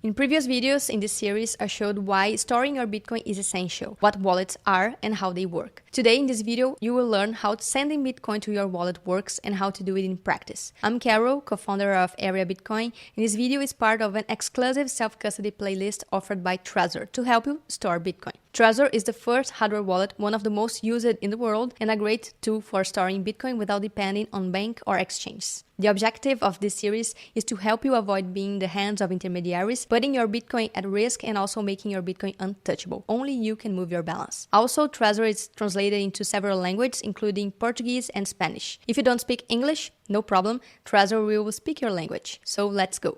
In previous videos in this series, I showed why storing your Bitcoin is essential, what wallets are, and how they work. Today in this video, you will learn how sending Bitcoin to your wallet works and how to do it in practice. I'm Carol, co-founder of Area Bitcoin, and this video is part of an exclusive self-custody playlist offered by Trezor to help you store Bitcoin. Trezor is the first hardware wallet, one of the most used in the world, and a great tool for storing Bitcoin without depending on bank or exchanges. The objective of this series is to help you avoid being in the hands of intermediaries, putting your Bitcoin at risk and also making your Bitcoin untouchable. Only you can move your balance. Also, Trezor is translated into several languages, including Portuguese and Spanish. If you don't speak English, no problem, Trezor will speak your language. So let's go.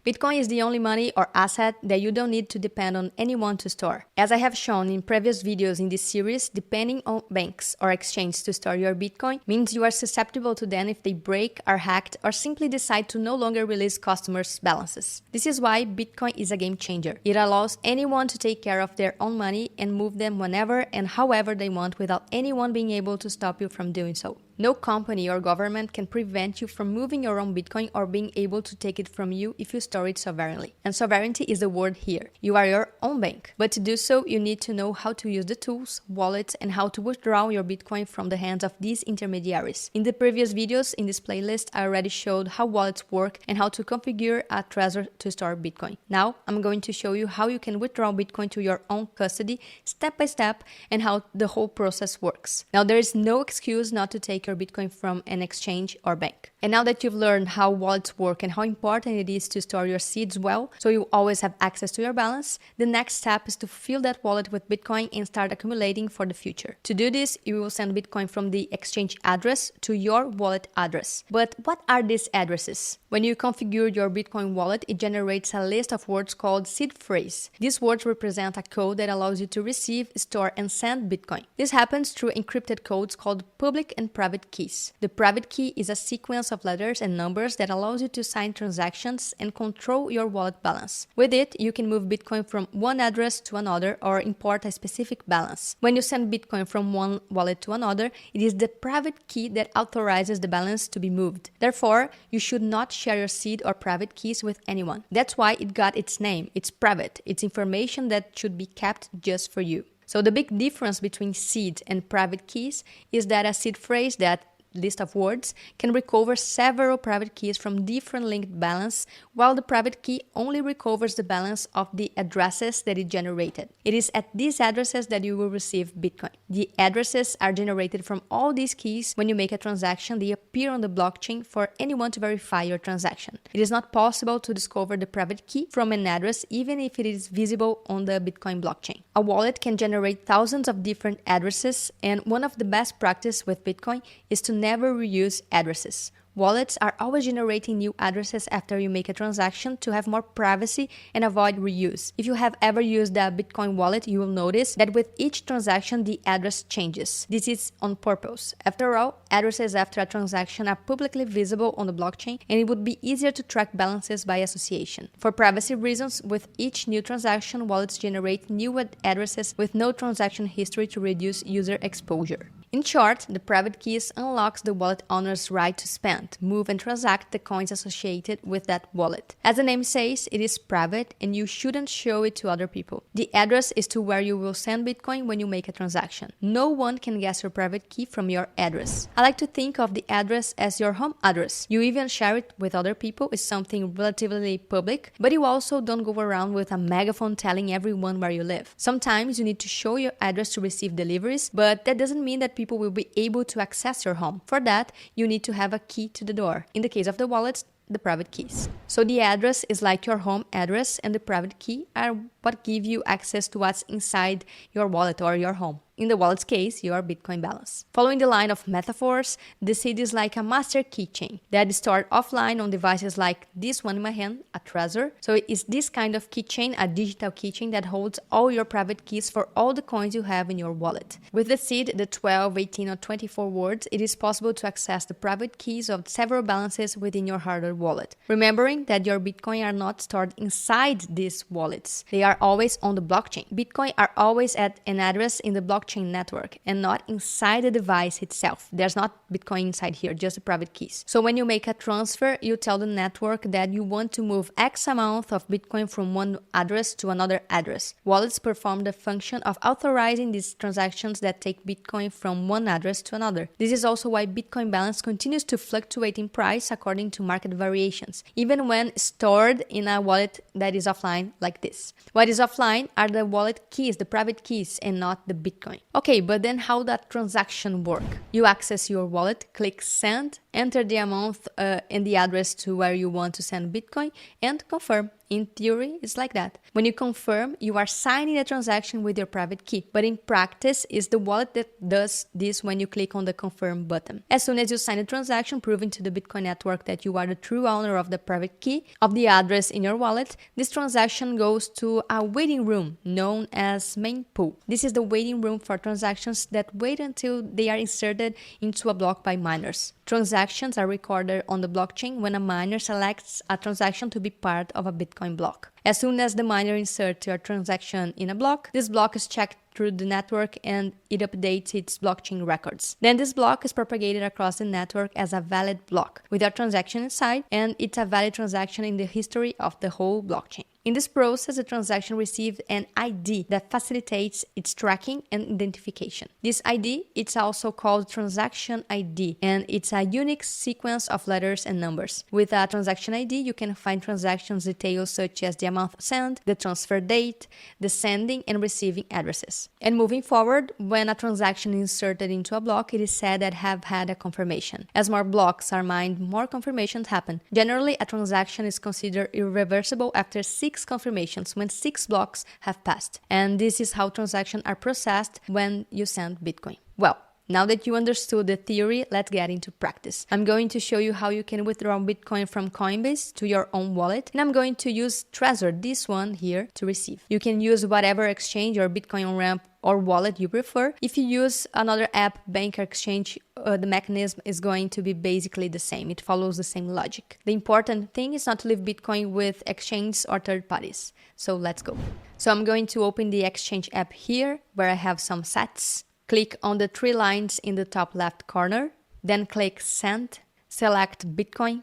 Bitcoin is the only money or asset that you don't need to depend on anyone to store. As I have shown in previous videos in this series, depending on banks or exchanges to store your Bitcoin means you are susceptible to them if they break, are hacked, or simply decide to no longer release customers' balances. This is why Bitcoin is a game changer. It allows anyone to take care of their own money and move them whenever and however they want without anyone being able to stop you from doing so. No company or government can prevent you from moving your own Bitcoin or being able to take it from you if you store it sovereignly. And sovereignty is the word here. You are your own bank. But to do so, you need to know how to use the tools, wallets, and how to withdraw your Bitcoin from the hands of these intermediaries. In the previous videos in this playlist, I already showed how wallets work and how to configure a Trezor to store Bitcoin. Now, I'm going to show you how you can withdraw Bitcoin to your own custody step by step and how the whole process works. Now, there is no excuse not to take your Bitcoin from an exchange or bank. And now that you've learned how wallets work and how important it is to store your seeds well, so you always have access to your balance, the next step is to fill that wallet with Bitcoin and start accumulating for the future. To do this, you will send Bitcoin from the exchange address to your wallet address. But what are these addresses? When you configure your Bitcoin wallet, it generates a list of words called seed phrase. These words represent a code that allows you to receive, store, and send Bitcoin. This happens through encrypted codes called public and private keys. The private key is a sequence of letters and numbers that allows you to sign transactions and control your wallet balance. With it, you can move Bitcoin from one address to another or import a specific balance. When you send Bitcoin from one wallet to another, it is the private key that authorizes the balance to be moved. Therefore, you should not share your seed or private keys with anyone. That's why it got its name. It's private. It's information that should be kept just for you. So the big difference between seed and private keys is that a seed phrase, that list of words, can recover several private keys from different linked balance, while the private key only recovers the balance of the addresses that it generated. It is at these addresses that you will receive Bitcoin. The addresses are generated from all these keys. When you make a transaction, they appear on the blockchain for anyone to verify your transaction. It is not possible to discover the private key from an address even if it is visible on the Bitcoin blockchain. A wallet can generate thousands of different addresses, and one of the best practices with Bitcoin is to never reuse addresses. Wallets are always generating new addresses after you make a transaction to have more privacy and avoid reuse. If you have ever used a Bitcoin wallet, you will notice that with each transaction, the address changes. This is on purpose. After all, addresses after a transaction are publicly visible on the blockchain, and it would be easier to track balances by association. For privacy reasons, with each new transaction, wallets generate new addresses with no transaction history to reduce user exposure. In short, the private keys unlocks the wallet owner's right to spend, move, and transact the coins associated with that wallet. As the name says, it is private and you shouldn't show it to other people. The address is to where you will send Bitcoin when you make a transaction. No one can guess your private key from your address. I like to think of the address as your home address. You even share it with other people. It's something relatively public, but you also don't go around with a megaphone telling everyone where you live. Sometimes you need to show your address to receive deliveries, but that doesn't mean that people will be able to access your home. For that, you need to have a key to the door. In the case of the wallets, the private keys. So the address is like your home address, and the private key are what give you access to what's inside your wallet or your home. In the wallet's case, your Bitcoin balance. Following the line of metaphors, the seed is like a master keychain that is stored offline on devices like this one in my hand, a Trezor. So it is this kind of keychain, a digital keychain that holds all your private keys for all the coins you have in your wallet. With the seed, the 12, 18, or 24 words, it is possible to access the private keys of several balances within your hardware wallet. Remembering that your Bitcoin are not stored inside these wallets. They are are always on the blockchain. Bitcoin are always at an address in the blockchain network and not inside the device itself. There's not Bitcoin inside here, just the private keys. So when you make a transfer, you tell the network that you want to move X amount of Bitcoin from one address to another address. Wallets perform the function of authorizing these transactions that take Bitcoin from one address to another. This is also why Bitcoin balance continues to fluctuate in price according to market variations, even when stored in a wallet that is offline like this. What is offline are the wallet keys, the private keys, and not the Bitcoin. Okay, but then how that transaction work? You access your wallet, click send, enter the amount and the address to where you want to send Bitcoin, and confirm. In theory, it's like that. When you confirm, you are signing the transaction with your private key. But in practice, it's the wallet that does this when you click on the confirm button. As soon as you sign the transaction, proving to the Bitcoin network that you are the true owner of the private key of the address in your wallet, this transaction goes to a waiting room known as main pool. This is the waiting room for transactions that wait until they are inserted into a block by miners. Transactions are recorded on the blockchain when a miner selects a transaction to be part of a Bitcoin block. As soon as the miner inserts your transaction in a block, this block is checked through the network and it updates its blockchain records. Then this block is propagated across the network as a valid block with your transaction inside, and it's a valid transaction in the history of the whole blockchain. In this process, the transaction received an ID that facilitates its tracking and identification. This ID, it's also called transaction ID, and it's a unique sequence of letters and numbers. With a transaction ID, you can find transactions details such as the amount sent, the transfer date, the sending and receiving addresses. And moving forward, when a transaction is inserted into a block, it is said that have had a confirmation. As more blocks are mined, more confirmations happen. Generally, a transaction is considered irreversible after 6 confirmations when 6 blocks have passed. And this is how transactions are processed when you send Bitcoin. Well, now that you understood the theory, let's get into practice. I'm going to show you how you can withdraw Bitcoin from Coinbase to your own wallet, and I'm going to use Trezor, this one here, to receive. You can use whatever exchange or Bitcoin on-ramp or wallet you prefer. If you use another app, bank, or exchange, the mechanism is going to be basically the same. It follows the same logic. The important thing is not to leave Bitcoin with exchanges or third parties. So let's go. So I'm going to open the exchange app here, where I have some sats. Click on the 3 lines in the top left corner, then click Send, select Bitcoin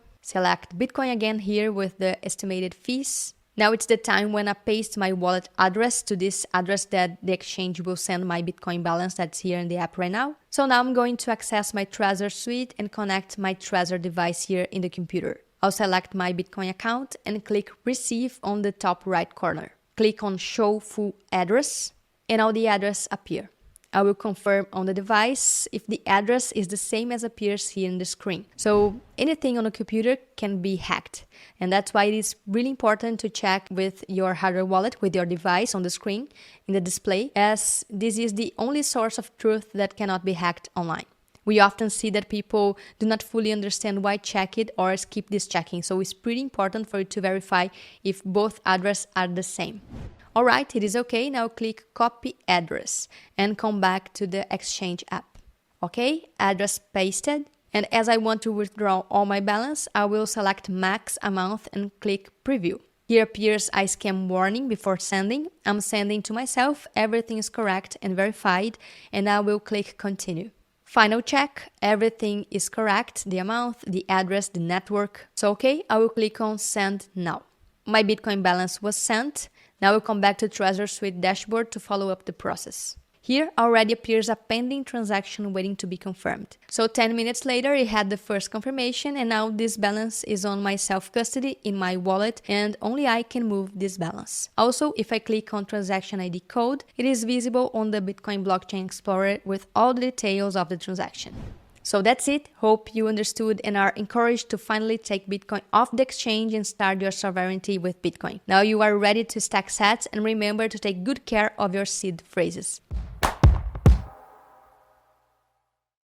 again here with the estimated fees. Now it's the time when I paste my wallet address to this address that the exchange will send my Bitcoin balance that's here in the app right now. So now I'm going to access my Trezor suite and connect my Trezor device here in the computer. I'll select my Bitcoin account and click Receive on the top right corner. Click on Show Full Address and now the address appears. I will confirm on the device if the address is the same as appears here in the screen. So anything on a computer can be hacked. And that's why it is really important to check with your hardware wallet, with your device on the screen, in the display, as this is the only source of truth that cannot be hacked online. We often see that people do not fully understand why check it or skip this checking. So it's pretty important for you to verify if both addresses are the same. Alright, it is okay. Now click Copy Address and come back to the Exchange app. Okay, address pasted. And as I want to withdraw all my balance, I will select Max Amount and click Preview. Here appears a scam warning before sending. I'm sending to myself. Everything is correct and verified. And I will click Continue. Final check. Everything is correct. The amount, the address, the network. So okay, I will click on Send Now. My Bitcoin balance was sent. Now we'll come back to Trezor Suite dashboard to follow up the process. Here already appears a pending transaction waiting to be confirmed. So 10 minutes later, it had the first confirmation, and now this balance is on my self-custody in my wallet, and only I can move this balance. Also, if I click on Transaction ID code, it is visible on the Bitcoin Blockchain Explorer with all the details of the transaction. So that's it. Hope you understood and are encouraged to finally take Bitcoin off the exchange and start your sovereignty with Bitcoin. Now you are ready to stack sats, and remember to take good care of your seed phrases.